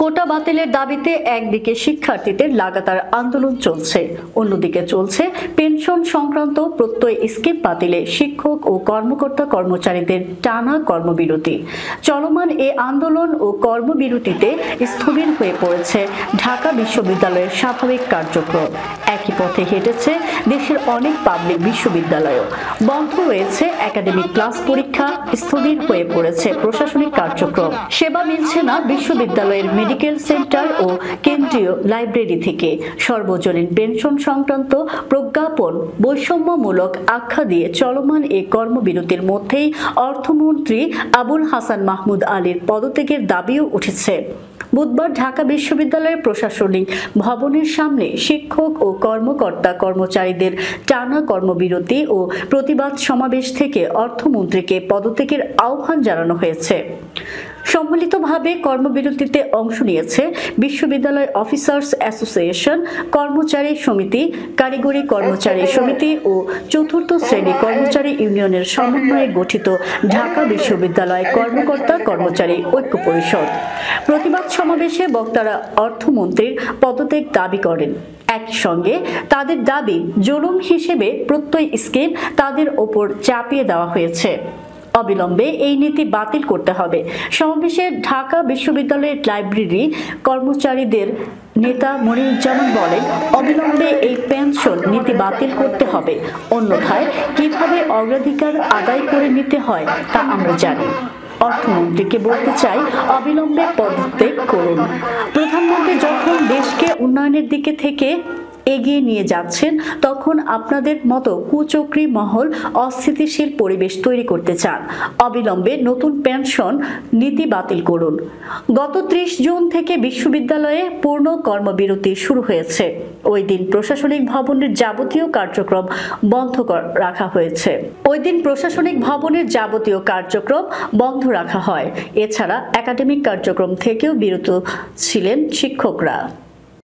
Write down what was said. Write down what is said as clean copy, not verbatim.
কোটা বাতিলের দাবিতে একদিকে শিক্ষার্থীদের লাগাতার আন্দোলন চলছে, অন্যদিকে চলছে পেনশন সংক্রান্ত প্রত্যয় স্কিম বাতিলে শিক্ষক ও কর্মকর্তা কর্মচারীদের টানা কর্মবিরতি। চলমান এই আন্দোলন ও কর্মবিরতিতে স্থবির হয়ে পড়েছে ঢাকা বিশ্ববিদ্যালয়ের স্বাভাবিক কার্যক্রম। একই পথে হেঁটেছে দেশের অনেক পাবলিক বিশ্ববিদ্যালয়ও। বন্ধ রয়েছে একাডেমিক ক্লাস পরীক্ষা, স্থবির হয়ে পড়েছে প্রশাসনিক কার্যক্রম। সেবা মিলছে না বিশ্ববিদ্যালয়ের মেডিকেল সেন্টার ও কেন্দ্রীয় লাইব্রেরি থেকে। সর্বজনীন পেনশন সংক্রান্ত প্রজ্ঞাপন বৈষম্যমূলক আখ্যা দিয়ে চলমান এই কর্মবিরতির মধ্যেই অর্থমন্ত্রী আবুল হাসান মাহমুদ আলীর পদত্যাগের দাবিও উঠেছে। বুধবার ঢাকা বিশ্ববিদ্যালয়ের প্রশাসনিক ভবনের সামনে শিক্ষক ও কর্মকর্তা কর্মচারীদের টানা কর্মবিরতি ও প্রতিবাদ সমাবেশ থেকে অর্থমন্ত্রীকে পদত্যাগের আহ্বান জানানো হয়েছে। সম্মিলিতভাবে কর্মবিরতিতে অংশ নিয়েছে বিশ্ববিদ্যালয় অফিসার্স অ্যাসোসিয়েশন, কর্মচারী সমিতি, কারিগরি কর্মচারী সমিতি ও চতুর্থ শ্রেণী কর্মচারী ইউনিয়নের সমন্বয়ে গঠিত ঢাকা বিশ্ববিদ্যালয় কর্মকর্তা কর্মচারী ঐক্য পরিষদ। প্রতিবাদ সমাবেশে বক্তারা অর্থমন্ত্রীর পদত্যাগ দাবি করেন। একই সঙ্গে তাদের দাবি, জুলুম হিসেবে প্রত্যয় স্কিম তাদের ওপর চাপিয়ে দেওয়া হয়েছে। অবিলম্বে এই নীতি বাতিল করতে হবে। সমাবেশে ঢাকা বিশ্ববিদ্যালয়ের লাইব্রেরি কর্মচারীদের নেতা মনিরুজ্জামান বলেন, অবিলম্বে এই পেনশন নীতি বাতিল করতে হবে, অন্যথায় কিভাবে অগ্রাধিকার আদায় করে নিতে হয় তা আমরা জানি। অর্থমন্ত্রীকে বলতে চাই, অবিলম্বে পদত্যাগ করুন। প্রধানমন্ত্রী যখন দেশকে উন্নয়নের দিকে থেকে এগিয়ে নিয়ে যাচ্ছেন, তখন আপনাদের মতো কুচক্রী মহল অস্থিতিশীল পরিবেশ তৈরি করতে চান। অবিলম্বে নতুন পেনশন নীতি বাতিল করুন। গত 30 জুন থেকে বিশ্ববিদ্যালয়ে পূর্ণ কর্মবিরতি শুরু হয়েছে। ওই দিন প্রশাসনিক ভবনের যাবতীয় কার্যক্রম বন্ধ রাখা হয়। এছাড়া একাডেমিক কার্যক্রম থেকেও বিরত ছিলেন শিক্ষকরা।